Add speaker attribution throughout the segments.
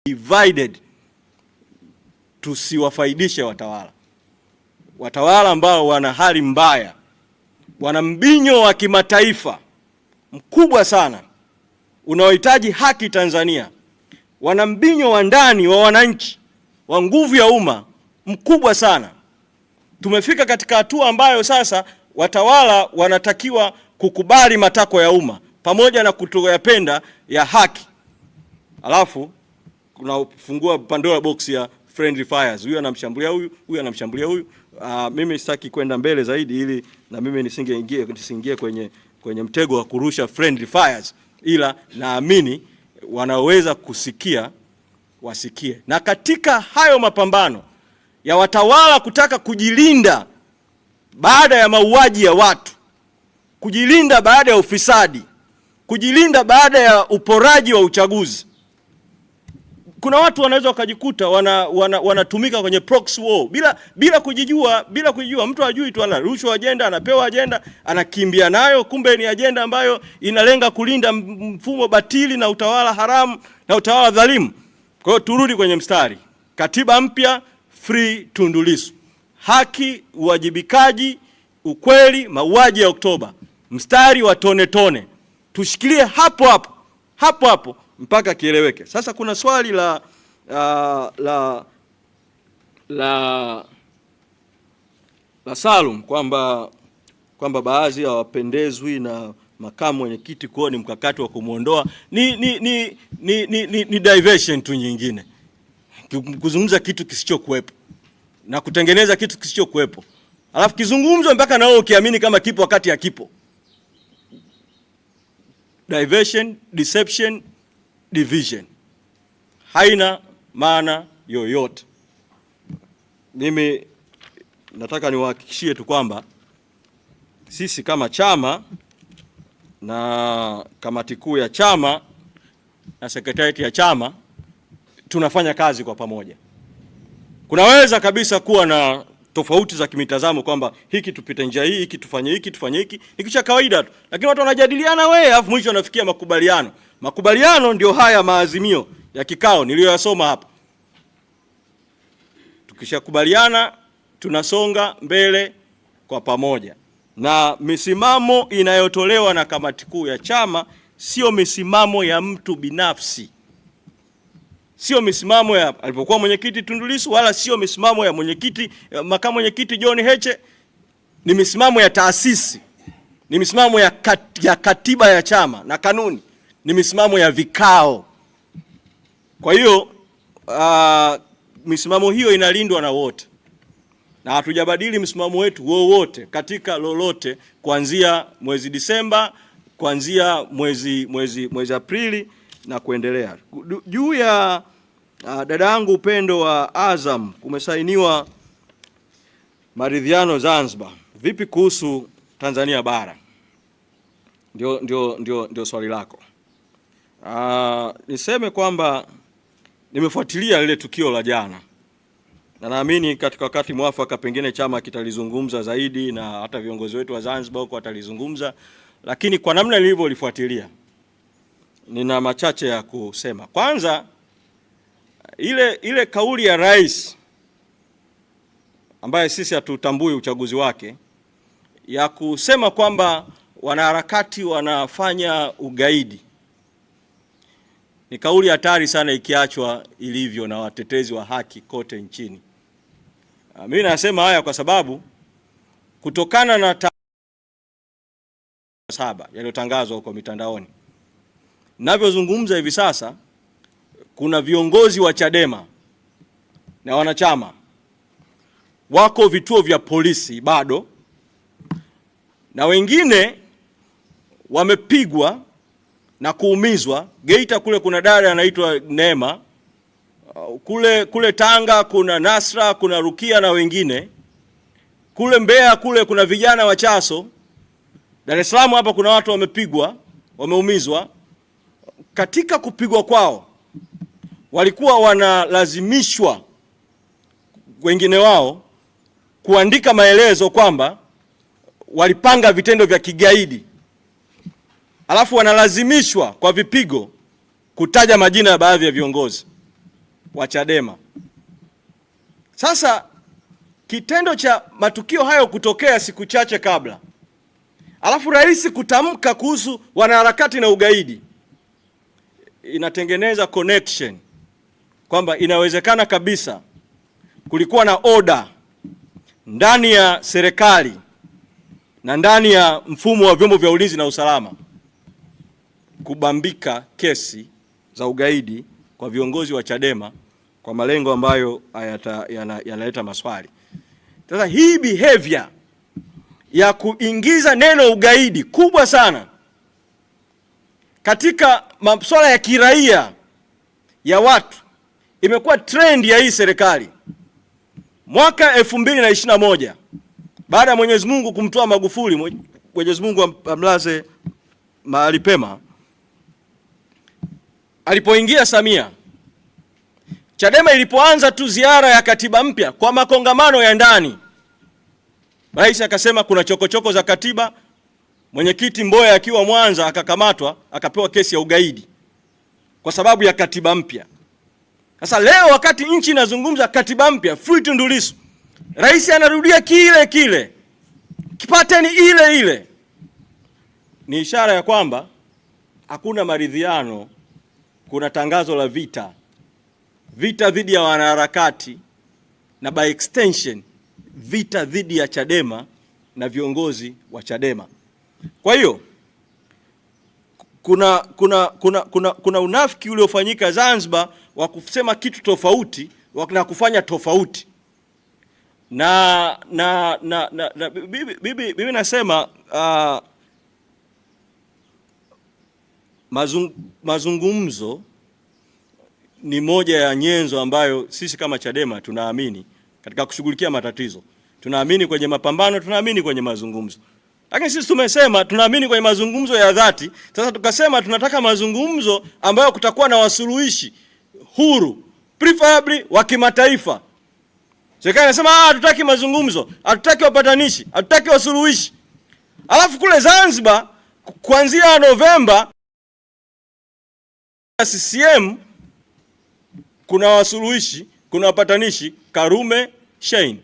Speaker 1: divided, tusiwafaidishe watawala ambao wana hali mbaya, wana mbinyo wa kimataifa mkubwa sana unaohitaji haki Tanzania, wana mbinyo wa ndani wa wananchi wa nguvu ya umma mkubwa sana. Tumefika katika hatua ambayo sasa watawala wanatakiwa kukubali matakwa ya umma pamoja na kutoyapenda ya haki. Alafu kunafungua Pandora box ya friendly fires. Huyu anamshambulia huyu, huyu anamshambulia huyu. Mimi sitaki kwenda mbele zaidi ili na mimi nisingeingie kwenye mtego wa kurusha friendly fires, ila naamini wanaweza kusikia wasikie. Na katika hayo mapambano ya watawala kutaka kujilinda baada ya mauaji ya watu, kujilinda baada ya ufisadi, kujilinda baada ya uporaji wa uchaguzi, kuna watu wanaweza wakajikuta wanatumika kwenye proxy war bila kujijua. Mtu hajui tu, anarushwa agenda, anapewa agenda, anakimbia nayo, kumbe ni agenda ambayo inalenga kulinda mfumo batili na utawala haramu na utawala dhalimu. Kwa hiyo turudi kwenye mstari. Katiba mpya, free Tundu Lissu. Haki, uwajibikaji, ukweli, mauaji ya Oktoba. Mstari wa tone tone. Tushikilie hapo mpaka kieleweke. Sasa kuna swali la Salum kwamba baadhi hawapendezwi na makamu mwenyekiti kuwa ni mkakati wa kumuondoa. Ni diversion tu nyingine, kuzungumza kitu kisichokuwepo na kutengeneza kitu kisichokuwepo, alafu kizungumzwe mpaka na wewe ukiamini kama kipo wakati hakipo. Diversion, deception, division haina maana yoyote. Mimi nataka niwahakikishie tu kwamba sisi kama chama na kamati kuu ya chama na sekretarieti ya chama tunafanya kazi kwa pamoja. Kunaweza kabisa kuwa na tofauti za kimitazamo kwamba hiki tupite njia hii, hiki tufanye hiki, ni kitu cha kawaida tu. Lakini watu wanajadiliana alafu mwisho wanafikia makubaliano. Makubaliano ndio haya maazimio ya kikao niliyoyasoma hapa. Tukishakubaliana tunasonga mbele kwa pamoja. Na misimamo inayotolewa na kamati kuu ya chama sio misimamo ya mtu binafsi. Sio misimamo ya alipokuwa mwenyekiti Tundu Lissu, wala sio misimamo ya makamu mwenyekiti John Heche. Ni misimamo ya taasisi. Ni misimamo ya katiba ya chama na kanuni. Ni misimamo ya vikao. Kwa hiyo misimamo hiyo inalindwa na wote. Na hatujabadili msimamo wetu wowote katika lolote kuanzia mwezi Disemba, kuanzia mwezi Aprili na kuendelea. Juu ya dada yangu Upendo wa Azam, kumesainiwa maridhiano Zanzibar. Vipi kuhusu Tanzania bara? Ndio swali lako. Niseme kwamba nimefuatilia lile tukio la jana. Na naamini katika wakati mwafaka pengine chama kitalizungumza zaidi na hata viongozi wetu wa Zanzibar huko watalizungumza, lakini kwa namna nilivyolifuatilia nina machache ya kusema. Kwanza, ile kauli ya rais ambaye sisi hatutambui uchaguzi wake ya kusema kwamba wanaharakati wanafanya ugaidi ni kauli hatari sana ikiachwa ilivyo na watetezi wa haki kote nchini. Mimi nasema haya kwa sababu kutokana na 7 yaliyotangazwa huko mitandaoni, ninavyozungumza hivi sasa, kuna viongozi wa Chadema na wanachama wako vituo vya polisi bado, na wengine wamepigwa na kuumizwa. Geita kule kuna dada anaitwa Neema, kule Tanga kuna Nasra, kuna Rukia na wengine. Kule Mbeya kule kuna vijana wa Chaso. Dar es Salaam hapa kuna watu wamepigwa, wameumizwa. Katika kupigwa kwao walikuwa wanalazimishwa wengine wao kuandika maelezo kwamba walipanga vitendo vya kigaidi. Alafu wanalazimishwa kwa vipigo kutaja majina ya baadhi ya viongozi. wa Chadema. Sasa kitendo cha matukio hayo kutokea siku chache kabla, alafu rais kutamka kuhusu wanaharakati na ugaidi, inatengeneza connection kwamba inawezekana kabisa kulikuwa na order ndani ya serikali na ndani ya mfumo wa vyombo vya ulinzi na usalama kubambika kesi za ugaidi kwa viongozi wa Chadema kwa malengo ambayo yanaleta maswali. Sasa hii behavior ya kuingiza neno ugaidi kubwa sana katika masuala ya kiraia ya watu imekuwa trend ya hii serikali. Mwaka 2021 baada ya Mwenyezi Mungu kumtoa Magufuli, Mwenyezi Mungu amlaze mahali pema, alipoingia Samia, Chadema ilipoanza tu ziara ya katiba mpya kwa makongamano ya ndani, rais akasema kuna chokochoko za katiba. Mwenyekiti Mboya akiwa Mwanza akakamatwa, akapewa kesi ya ugaidi kwa sababu ya katiba mpya. Sasa leo wakati nchi inazungumza katiba mpya, free Tundu Lissu, rais anarudia kile kile, kipateni ile ile. Ni ishara ya kwamba hakuna maridhiano, kuna tangazo la vita dhidi ya wanaharakati na by extension vita dhidi ya Chadema na viongozi wa Chadema. Kwa hiyo kuna unafiki uliofanyika Zanzibar wa kusema kitu tofauti na kufanya tofauti. Bibi nasema mazungumzo ni moja ya nyenzo ambayo sisi kama Chadema tunaamini katika kushughulikia matatizo. Tunaamini kwenye mapambano, tunaamini kwenye mazungumzo. Lakini sisi tumesema tunaamini kwenye mazungumzo ya dhati. Sasa tukasema tunataka mazungumzo ambayo kutakuwa na wasuluhishi huru, preferably wa kimataifa. Serikali inasema hatutaki mazungumzo, hatutaki wapatanishi, hatutaki wasuluhishi. Alafu kule Zanzibar kuanzia Novemba CCM kuna wasuluhishi, kuna wapatanishi, Karume, Shein.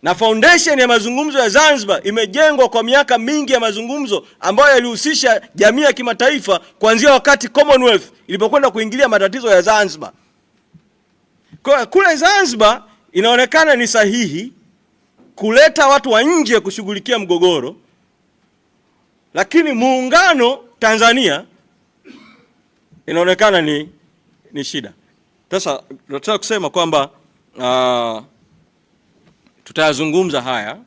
Speaker 1: Na foundation ya mazungumzo ya Zanzibar imejengwa kwa miaka mingi ya mazungumzo ambayo yalihusisha jamii ya kimataifa kuanzia wakati Commonwealth ilipokwenda kuingilia matatizo ya Zanzibar. Kwa kule Zanzibar inaonekana ni sahihi kuleta watu wa nje kushughulikia mgogoro, lakini muungano Tanzania inaonekana ni shida. Sasa nataka kusema kwamba tutayazungumza haya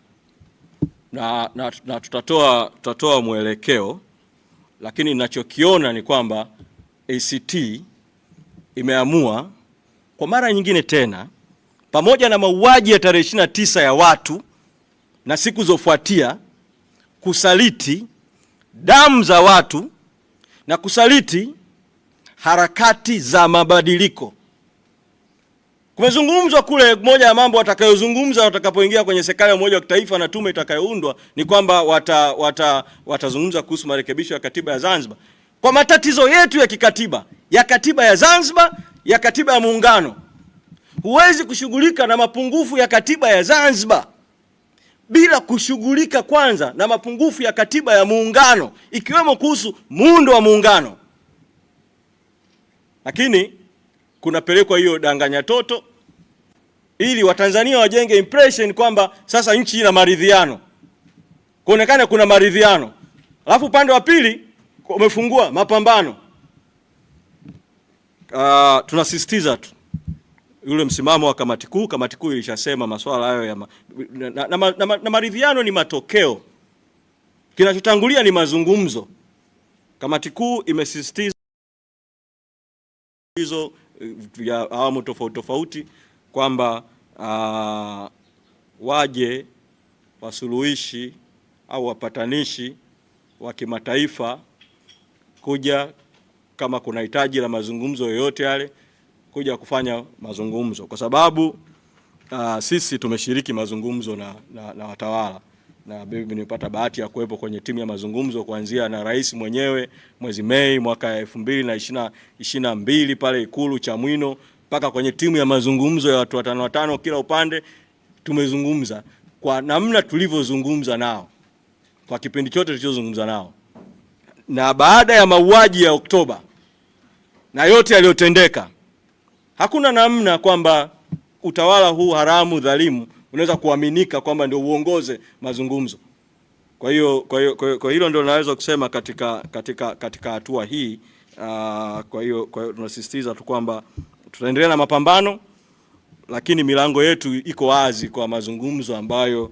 Speaker 1: na tutatoa mwelekeo, lakini ninachokiona ni kwamba ACT imeamua kwa mara nyingine tena, pamoja na mauaji ya tarehe 29 ya watu na siku zofuatia, kusaliti damu za watu na kusaliti harakati za mabadiliko. Kumezungumzwa kule, moja ya mambo watakayozungumza watakapoingia kwenye serikali ya umoja wa kitaifa na tume itakayoundwa ni kwamba watazungumza kuhusu marekebisho ya katiba ya Zanzibar. Kwa matatizo yetu ya kikatiba, ya katiba ya Zanzibar, ya katiba ya muungano, huwezi kushughulika na mapungufu ya katiba ya Zanzibar bila kushughulika kwanza na mapungufu ya katiba ya muungano, ikiwemo kuhusu muundo wa muungano. Lakini kunapelekwa hiyo danganya toto ili Watanzania wajenge impression kwamba sasa nchi ina maridhiano, kuonekana kuna maridhiano, alafu upande wa pili umefungua mapambano. Tunasisitiza tu yule msimamo wa kamati kuu. Kamati kuu ilishasema masuala hayo ya na maridhiano ni matokeo, kinachotangulia ni mazungumzo. Kamati kuu imesisitiza hizo ya awamu tofauti tofauti kwamba waje wasuluhishi au wapatanishi wa kimataifa kuja kama kuna hitaji la mazungumzo yoyote yale, kuja kufanya mazungumzo, kwa sababu sisi tumeshiriki mazungumzo na watawala, na mimi nimepata bahati ya kuwepo kwenye timu ya mazungumzo kuanzia na rais mwenyewe mwezi Mei mwaka 2022 pale Ikulu Chamwino, mpaka kwenye timu ya mazungumzo ya watu watano watano kila upande. Tumezungumza kwa namna tulivyozungumza nao kwa kipindi chote tulichozungumza nao, na baada ya mauaji ya Oktoba na yote yaliyotendeka, hakuna namna kwamba utawala huu haramu dhalimu unaweza kuaminika kwamba ndio uongoze mazungumzo. Kwa hilo ndio naweza kusema katika hatua hii. Kwa hiyo tunasisitiza tu kwamba tutaendelea na mapambano, lakini milango yetu iko wazi kwa mazungumzo ambayo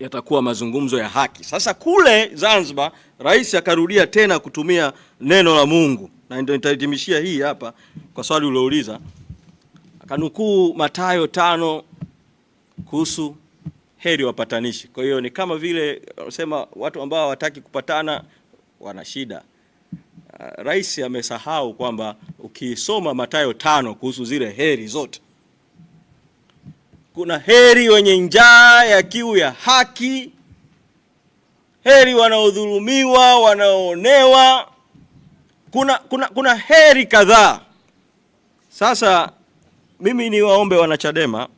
Speaker 1: yatakuwa mazungumzo ya haki. Sasa kule Zanzibar rais akarudia tena kutumia neno la Mungu, na ndio nitahitimishia hii hapa kwa swali uliouliza. Akanukuu Mathayo 5 kuhusu heri wapatanishi. Kwa hiyo ni kama vile wanasema watu ambao hawataki kupatana wana shida. Rais amesahau kwamba ukisoma Mathayo 5 kuhusu zile heri zote, kuna heri wenye njaa ya kiu ya haki, heri wanaodhulumiwa, wanaoonewa, kuna heri kadhaa. Sasa mimi ni waombe wanachadema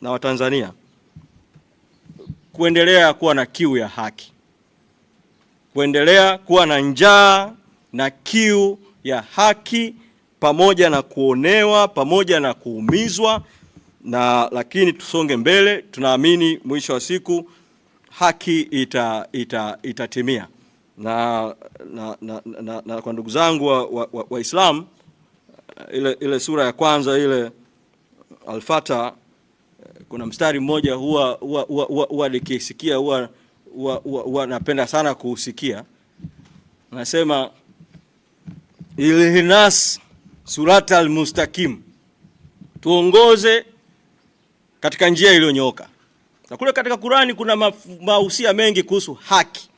Speaker 1: na Watanzania kuendelea kuwa na kiu ya haki, kuendelea kuwa na njaa na kiu ya haki, pamoja na kuonewa, pamoja na kuumizwa, lakini tusonge mbele. Tunaamini mwisho wa siku haki itatimia. Na kwa ndugu zangu Waislamu, ile sura ya kwanza ile Al-Fatiha, kuna mstari mmoja huwa nikisikia huwa napenda sana kuusikia. Nasema Ihdinas siratal mustaqim, tuongoze katika njia iliyonyooka. Na kule katika Qur'ani kuna mahusia mengi kuhusu haki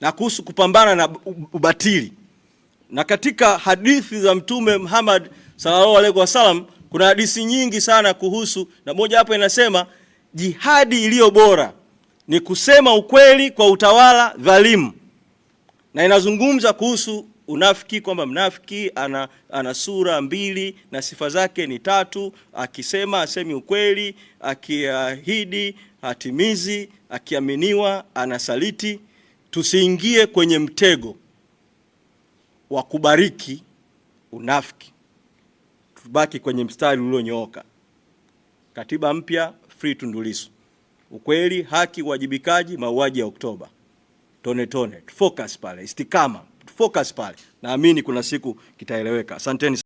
Speaker 1: na kuhusu kupambana na ubatili. Na katika hadithi za Mtume Muhammad sallallahu alaihi wasallam kuna hadithi nyingi sana kuhusu, na moja hapo inasema jihadi iliyo bora ni kusema ukweli kwa utawala dhalimu, na inazungumza kuhusu unafiki, kwamba mnafiki ana sura mbili na sifa zake ni tatu: akisema asemi ukweli, akiahidi hatimizi, akiaminiwa anasaliti. Tusiingie kwenye mtego wa kubariki unafiki, tubaki kwenye mstari ulionyooka. Katiba mpya, free Tundu Lissu, ukweli, haki, uwajibikaji, mauaji ya Oktoba, tone tone, focus pale, istikama, focus pale. Naamini kuna siku kitaeleweka. Asanteni.